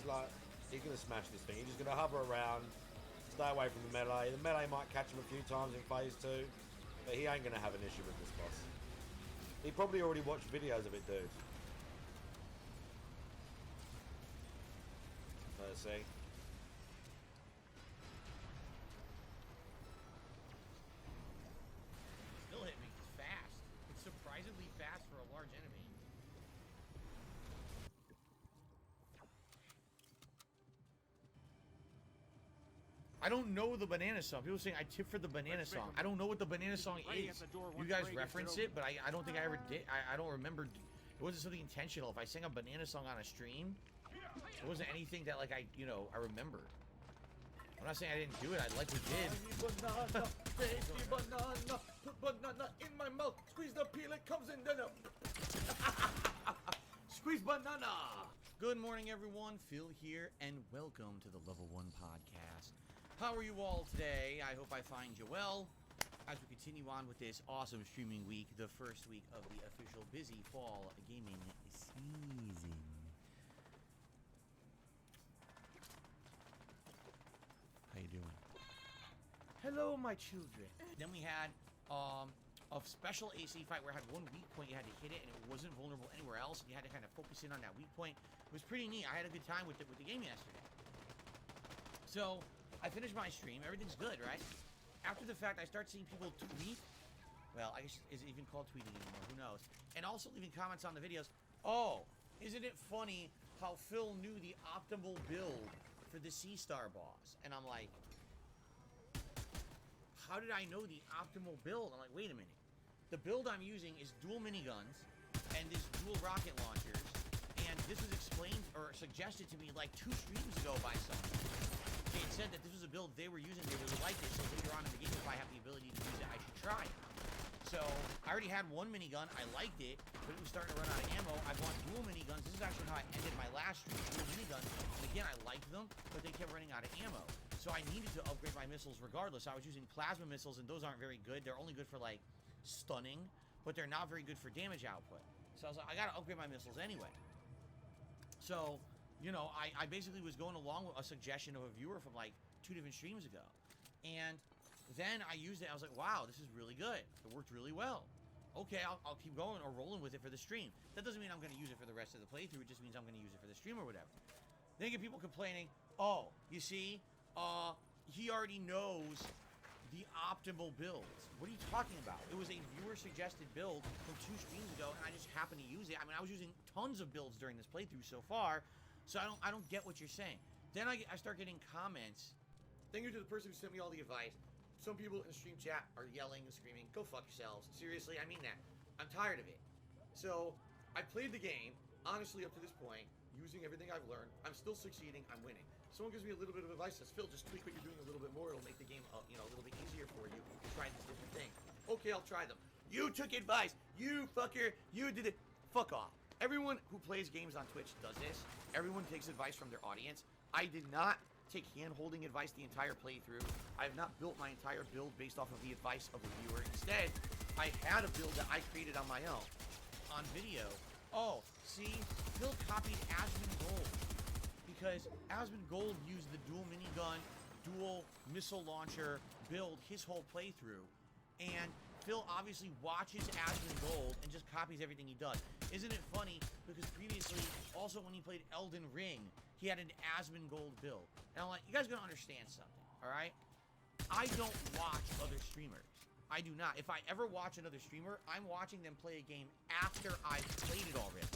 like, he's going to smash this thing. He's just going to hover around, stay away from the melee. The melee might catch him a few times in phase 2, but he ain't going to have an issue with this boss. He probably already watched videos of it, dude. Let's see. Still hit me. It's fast. It's surprisingly fast for a large enemy. I don't know the banana song. People saying I tip for the banana song. I don't know what the banana song is. You guys reference it, but I don't think I ever did. I don't remember. It wasn't something intentional. If I sang a banana song on a stream, it wasn't anything that like I remember. I'm not saying I didn't do it. I likely did. Banana, baby banana, put banana in my mouth, squeeze the peel, it comes in dinner. Squeeze banana. Good morning, everyone. Phil here, and welcome to the Level 1 Podcast. How are you all today? I hope I find you well as we continue on with this awesome streaming week, the first week of the official busy fall gaming season. How you doing? Hello, my children. Then we had a special AC fight where I had one weak point. You had to hit it, and it wasn't vulnerable anywhere else. You had to kind of focus in on that weak point. It was pretty neat. I had a good time with the game yesterday. So I finished my stream. Everything's good, right? After the fact, I start seeing people tweet. Well, I guess is it even called tweeting anymore? Who knows? And also leaving comments on the videos. Oh, isn't it funny how Phil knew the optimal build for the C-Star boss? And I'm like, how did I know the optimal build? I'm like, wait a minute. The build I'm using is dual miniguns and this dual rocket launchers. And this was explained or suggested to me like 2 streams ago by someone. They had said that this was a build they were using, they really liked it, so later on in the game, if I have the ability to use it, I should try it. So, I already had one minigun, I liked it, but it was starting to run out of ammo. I bought dual miniguns. This is actually how I ended my last stream, dual miniguns. And again, I liked them, but they kept running out of ammo. So I needed to upgrade my missiles regardless. I was using plasma missiles, and those aren't very good. They're only good for, like, stunning, but they're not very good for damage output. So I was like, I gotta upgrade my missiles anyway. So, you know, I basically was going along with a suggestion of a viewer from like 2 different streams ago. And then I used it. I was like, wow, this is really good. It worked really well. Okay, I'll keep going or rolling with it for the stream. That doesn't mean I'm going to use it for the rest of the playthrough. It just means I'm going to use it for the stream or whatever. Then you get people complaining, oh, you see, he already knows the optimal builds. What are you talking about? It was a viewer suggested build from 2 streams ago, and I just happened to use it. I mean, I was using tons of builds during this playthrough so far. So I don't get what you're saying. Then I start getting comments. Thank you to the person who sent me all the advice. Some people in the stream chat are yelling and screaming, go fuck yourselves. Seriously, I mean that. I'm tired of it. So I played the game, honestly, up to this point, using everything I've learned. I'm still succeeding. I'm winning. Someone gives me a little bit of advice, says, Phil, just tweak what you're doing a little bit more. It'll make the game a little bit easier for you to try these different things. Okay, I'll try them. You took advice. You fucker. You did it. Fuck off. Everyone who plays games on Twitch does this. Everyone takes advice from their audience. I did not take hand-holding advice the entire playthrough. I have not built my entire build based off of the advice of the viewer. Instead, I had a build that I created on my own, on video. Oh, see? Phil copied Asmongold because Asmongold used the dual minigun, dual missile launcher build his whole playthrough. And Phil obviously watches Asmongold and just copies everything he does. Isn't it funny? Because previously, also when he played Elden Ring, he had an Asmongold build. And I'm like, you guys gotta understand something, alright? I don't watch other streamers. I do not. If I ever watch another streamer, I'm watching them play a game after I've played it already.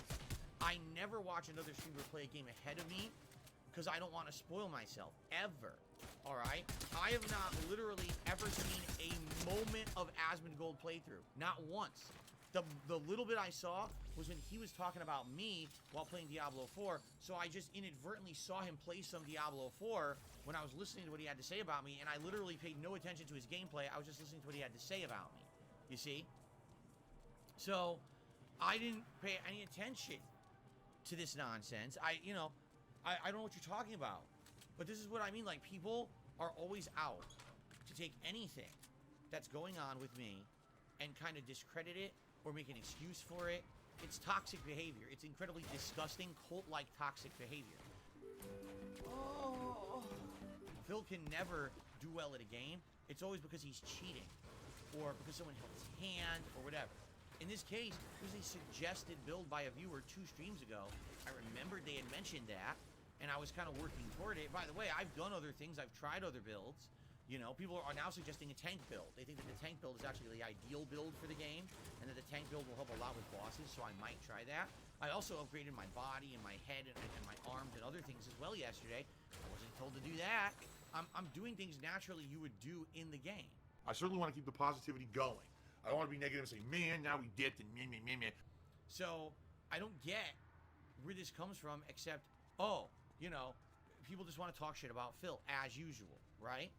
I never watch another streamer play a game ahead of me because I don't want to spoil myself, ever. Alright? I have not literally ever seen a moment of Asmongold playthrough. Not once. The little bit I saw was when he was talking about me while playing Diablo 4, so I just inadvertently saw him play some Diablo 4 when I was listening to what he had to say about me, and I literally paid no attention to his gameplay. I was just listening to what he had to say about me. You see? So, I didn't pay any attention to this nonsense. I don't know what you're talking about. But this is what I mean. Like, people are always out to take anything that's going on with me and kind of discredit it or make an excuse for it. It's toxic behavior. It's incredibly disgusting, cult-like toxic behavior. Oh. Phil can never do well at a game. It's always because he's cheating, or because someone held his hand, or whatever. In this case, it was a suggested build by a viewer 2 streams ago. I remembered they had mentioned that, and I was kind of working toward it. By the way, I've done other things. I've tried other builds. You know, people are now suggesting a tank build. They think that the tank build is actually the ideal build for the game, and that the tank build will help a lot with bosses, so I might try that. I also upgraded my body and my head and my arms and other things as well yesterday. I wasn't told to do that. I'm doing things naturally you would do in the game. I certainly want to keep the positivity going. I don't want to be negative and say, man, now we dipped and meh. So I don't get where this comes from, except, oh, you know, people just want to talk shit about Phil, as usual, right?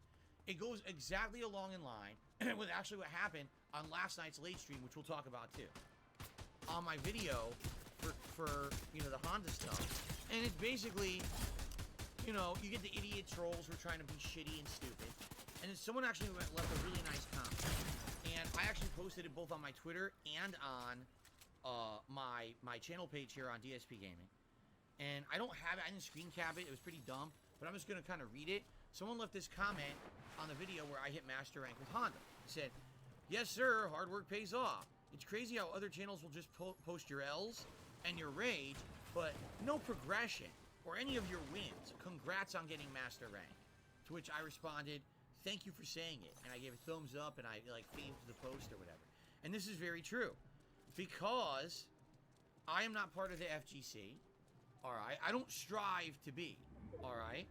It goes exactly along in line with actually what happened on last night's late stream, which we'll talk about too. On my video for you know, the Honda stuff. And it's basically, you know, you get the idiot trolls who are trying to be shitty and stupid. And then someone actually left a really nice comment. And I actually posted it both on my Twitter and on my channel page here on DSP Gaming. And I don't have it, I didn't screen cap it, it was pretty dumb, but I'm just gonna kind of read it. Someone left this comment on the video where I hit master rank with Honda. He said, yes sir, hard work pays off. It's crazy how other channels will just post your L's and your rage, but no progression or any of your wins. Congrats on getting master rank. To which I responded, thank you for saying it. And I gave a thumbs up and I like faved the post or whatever. And this is very true, because I am not part of the FGC. All right, I don't strive to be. All right,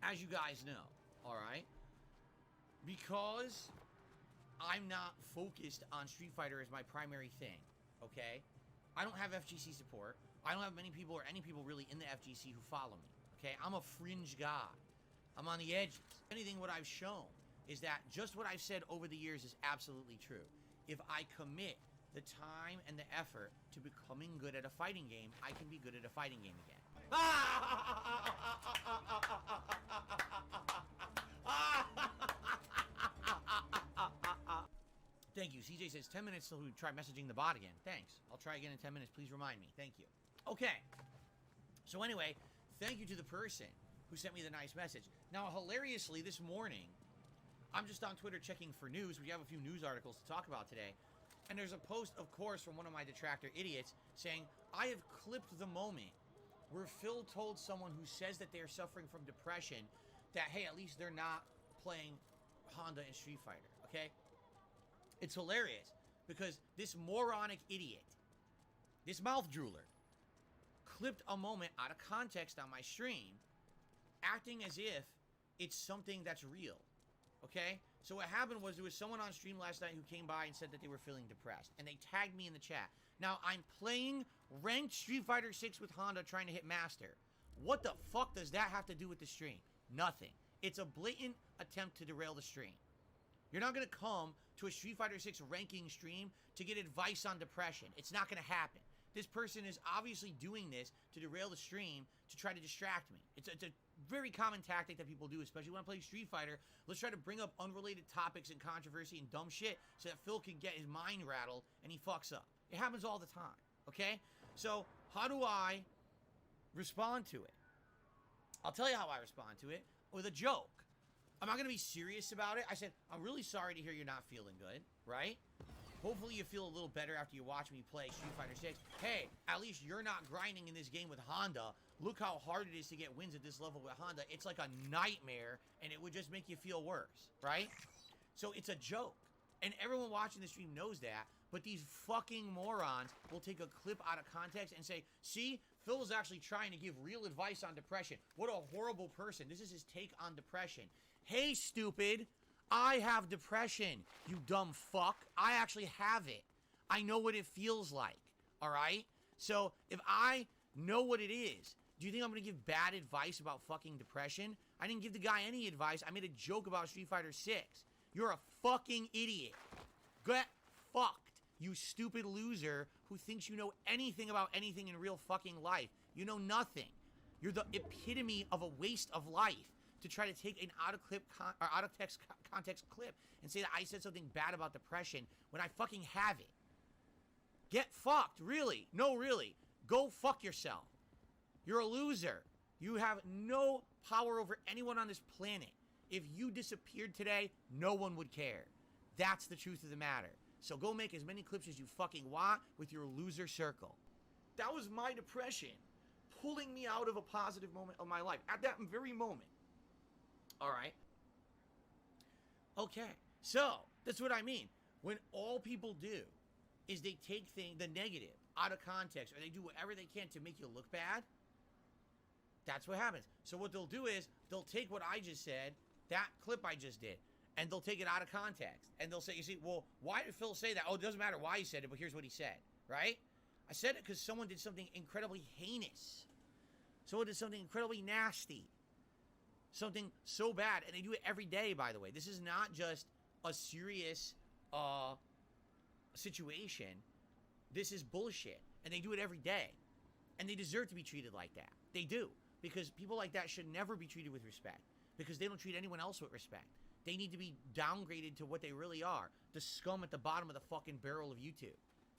as you guys know. All right, because I'm not focused on Street Fighter as my primary thing. Okay, I don't have FGC support. I don't have many people or any people really in the FGC who follow me. Okay, I'm a fringe guy. I'm on the edges. Anything what I've shown is that just what I've said over the years is absolutely true. If I commit the time and the effort to becoming good at a fighting game, I can be good at a fighting game again. Thank you. CJ says 10 minutes till we try messaging the bot again. Thanks. I'll try again in 10 minutes. Please remind me. Thank you. Okay. So anyway, thank you to the person who sent me the nice message. Now, hilariously, this morning, I'm just on Twitter checking for news. We have a few news articles to talk about today. And there's a post, of course, from one of my detractor idiots saying, I have clipped the moment where Phil told someone who says that they're suffering from depression that, hey, at least they're not playing Honda and Street Fighter, okay? It's hilarious because this moronic idiot, this mouth drooler, clipped a moment out of context on my stream, acting as if it's something that's real, okay? So what happened was there was someone on stream last night who came by and said that they were feeling depressed, and they tagged me in the chat. Now, I'm playing ranked Street Fighter 6 with Honda trying to hit Master. What the fuck does that have to do with the stream? Nothing. It's a blatant attempt to derail the stream. You're not going to come to a Street Fighter 6 ranking stream to get advice on depression. It's not going to happen. This person is obviously doing this to derail the stream to try to distract me. It's a very common tactic that people do, especially when I play Street Fighter. Let's try to bring up unrelated topics and controversy and dumb shit so that Phil can get his mind rattled and he fucks up. It happens all the time, okay? So how do I respond to it? I'll tell you how I respond to it, with a joke. I'm not going to be serious about it. I said, I'm really sorry to hear you're not feeling good, right? Hopefully you feel a little better after you watch me play Street Fighter 6. Hey, at least you're not grinding in this game with Honda. Look how hard it is to get wins at this level with Honda. It's like a nightmare, and it would just make you feel worse, right? So it's a joke. And everyone watching the stream knows that, but these fucking morons will take a clip out of context and say, see, Phil is actually trying to give real advice on depression. What a horrible person. This is his take on depression. Hey, stupid. I have depression, you dumb fuck. I actually have it. I know what it feels like, all right? So if I know what it is, do you think I'm going to give bad advice about fucking depression? I didn't give the guy any advice. I made a joke about Street Fighter 6. You're a fucking idiot. Get fucked, you stupid loser who thinks you know anything about anything in real fucking life. You know nothing. You're the epitome of a waste of life to try to take an out of context clip and say that I said something bad about depression when I fucking have it. Get fucked, really. No, really. Go fuck yourself. You're a loser. You have no power over anyone on this planet. If you disappeared today, no one would care. That's the truth of the matter. So go make as many clips as you fucking want with your loser circle. That was my depression pulling me out of a positive moment of my life at that very moment. All right. Okay. So that's what I mean. When all people do is they take the negative out of context, or they do whatever they can to make you look bad, that's what happens. So what they'll do is they'll take what I just said, that clip I just did, and they'll take it out of context. And they'll say, you see, well, why did Phil say that? Oh, it doesn't matter why he said it, but here's what he said, right? I said it because someone did something incredibly heinous. Someone did something incredibly nasty. Something so bad. And they do it every day, by the way. This is not just a serious situation. This is bullshit. And they do it every day. And they deserve to be treated like that. They do. Because people like that should never be treated with respect. Because they don't treat anyone else with respect. They need to be downgraded to what they really are. The scum at the bottom of the fucking barrel of YouTube.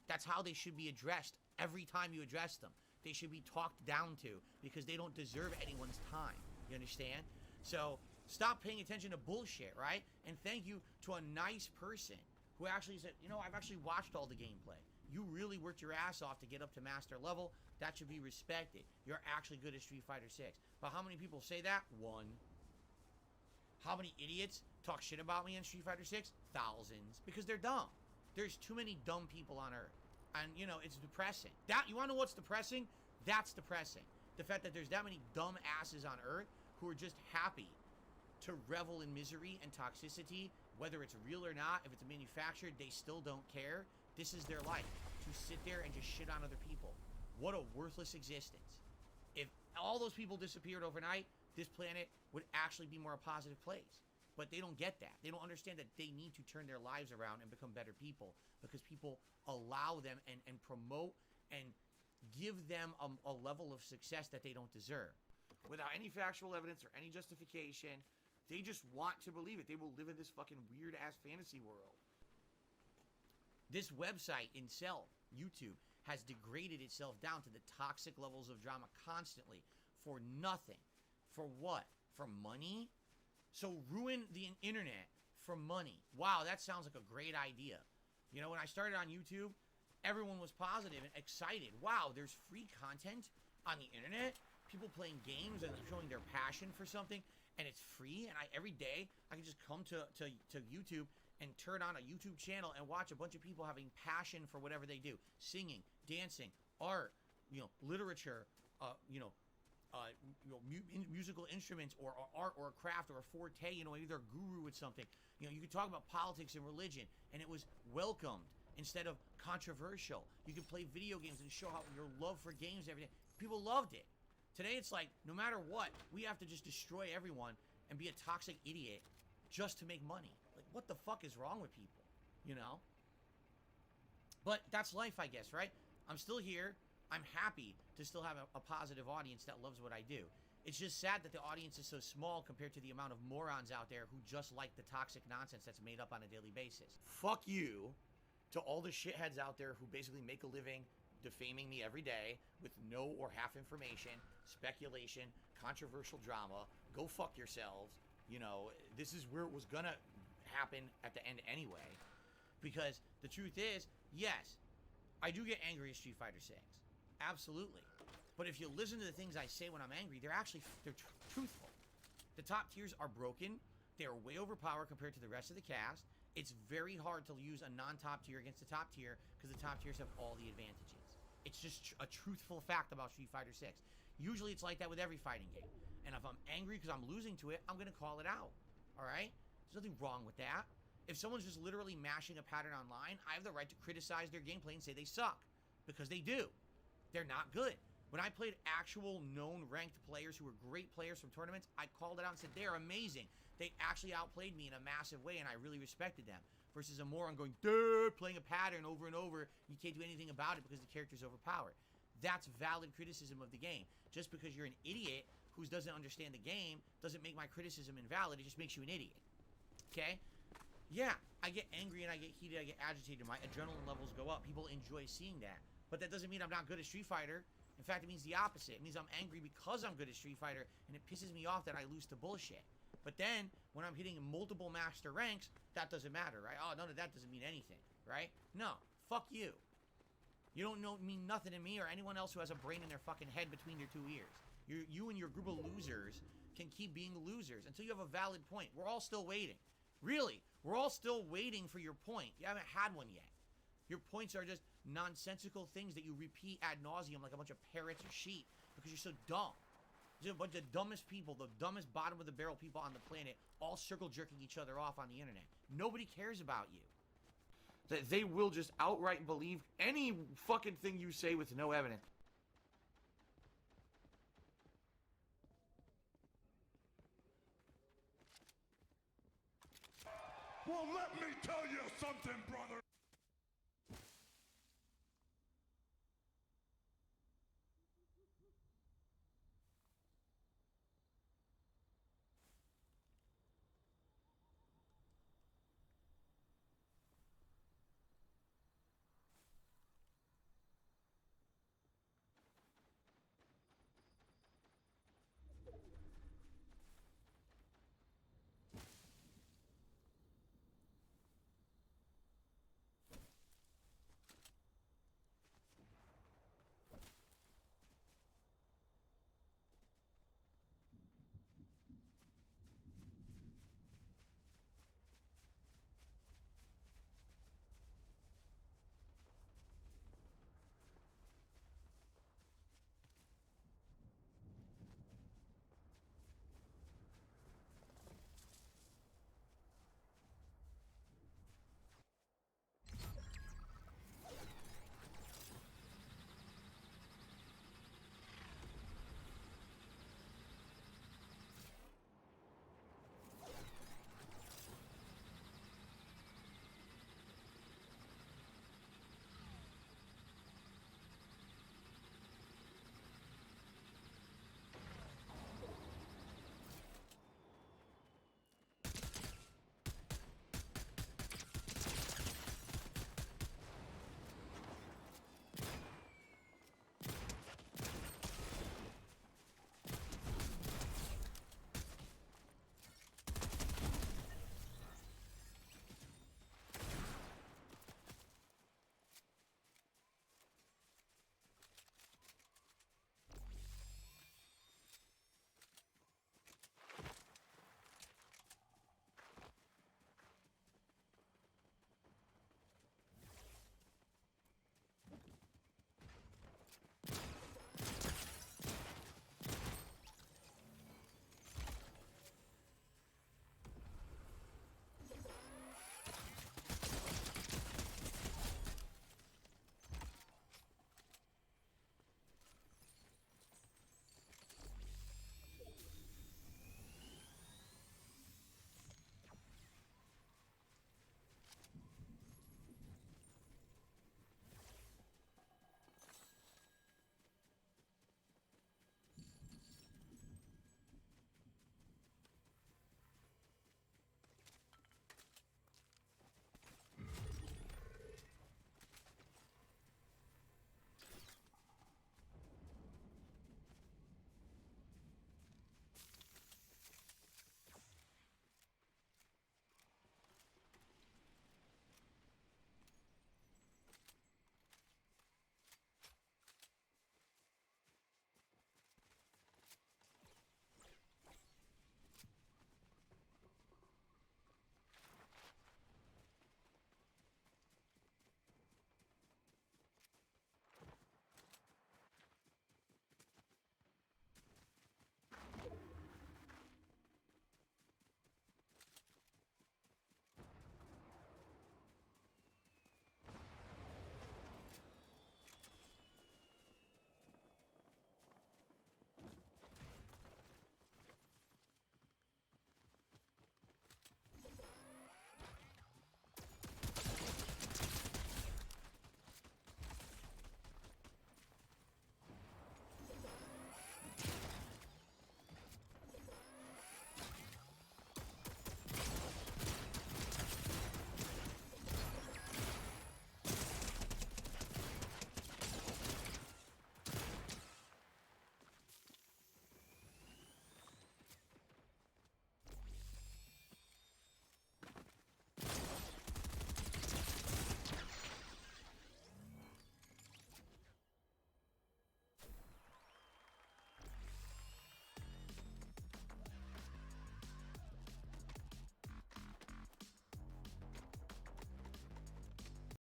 That's how they should be addressed every time you address them. They should be talked down to because they don't deserve anyone's time. You understand? So stop paying attention to bullshit, right? And thank you to a nice person who actually said, you know, I've actually watched all the gameplay. You really worked your ass off to get up to master level. That should be respected. You're actually good at Street Fighter 6. But how many people say that? One. How many idiots talk shit about me in Street Fighter 6? Thousands. Because they're dumb. There's too many dumb people on Earth. And, you know, it's depressing. You want to know what's depressing? That's depressing. The fact that there's that many dumb asses on Earth who are just happy to revel in misery and toxicity, whether it's real or not, if it's manufactured, they still don't care. This is their life, to sit there and just shit on other people. What a worthless existence. If all those people disappeared overnight, this planet would actually be more a positive place. But they don't get that. They don't understand that they need to turn their lives around and become better people because people allow them and promote and give them a level of success that they don't deserve. Without any factual evidence or any justification, they just want to believe it. They will live in this fucking weird-ass fantasy world. This website itself, YouTube, has degraded itself down to the toxic levels of drama constantly for nothing. For what? For money? So ruin the internet for money. Wow, that sounds like a great idea. You know, when I started on YouTube, everyone was positive and excited. Wow, there's free content on the internet. People playing games and showing their passion for something, and it's free. And every day I can just come to YouTube and turn on a YouTube channel and watch a bunch of people having passion for whatever they do: singing, dancing, art, you know, literature, musical instruments, or art, or a craft, or a forte. You know, maybe they're a guru with something. You know, you could talk about politics and religion, and it was welcomed instead of controversial. You could play video games and show how your love for games every day. People loved it. Today, it's like, no matter what, we have to just destroy everyone and be a toxic idiot just to make money. Like, what the fuck is wrong with people? You know? But that's life, I guess, right? I'm still here. I'm happy to still have a positive audience that loves what I do. It's just sad that the audience is so small compared to the amount of morons out there who just like the toxic nonsense that's made up on a daily basis. Fuck you to all the shitheads out there who basically make a living defaming me every day with no or half information, speculation, controversial drama. Go fuck yourselves. You know, this is where it was gonna happen at the end anyway. Because the truth is, yes, I do get angry at Street Fighter 6. Absolutely. But if you listen to the things I say when I'm angry, they're truthful. The top tiers are broken. They're way overpowered compared to the rest of the cast. It's very hard to use a non-top tier against the top tier because the top tiers have all the advantages. It's just a truthful fact about Street Fighter 6. Usually it's like that with every fighting game. And if I'm angry because I'm losing to it, I'm going to call it out. All right? There's nothing wrong with that. If someone's just literally mashing a pattern online, I have the right to criticize their gameplay and say they suck. Because they do. They're not good. When I played actual known ranked players who were great players from tournaments, I called it out and said, they're amazing. They actually outplayed me in a massive way, and I really respected them. Versus a moron going, duh, playing a pattern over and over. You can't do anything about it because the character's overpowered. That's valid criticism of the game. Just because you're an idiot who doesn't understand the game doesn't make my criticism invalid. It just makes you an idiot. Okay? Yeah, I get angry and I get heated, I get agitated. My adrenaline levels go up. People enjoy seeing that. But that doesn't mean I'm not good at Street Fighter. In fact, it means the opposite. It means I'm angry because I'm good at Street Fighter, and it pisses me off that I lose to bullshit. But then, when I'm hitting multiple master ranks, that doesn't matter, right? Oh, none of that doesn't mean anything, right? No, fuck you. You don't mean nothing to me or anyone else who has a brain in their fucking head between their two ears. You and your group of losers can keep being losers until you have a valid point. We're all still waiting. Really, we're all still waiting for your point. You haven't had one yet. Your points are just nonsensical things that you repeat ad nauseum like a bunch of parrots or sheep because you're so dumb. Just a bunch of dumbest people, the dumbest bottom of the barrel people on the planet, all circle jerking each other off on the internet. Nobody cares about you. That they will just outright believe any fucking thing you say with no evidence. Well, let me tell you something, brother.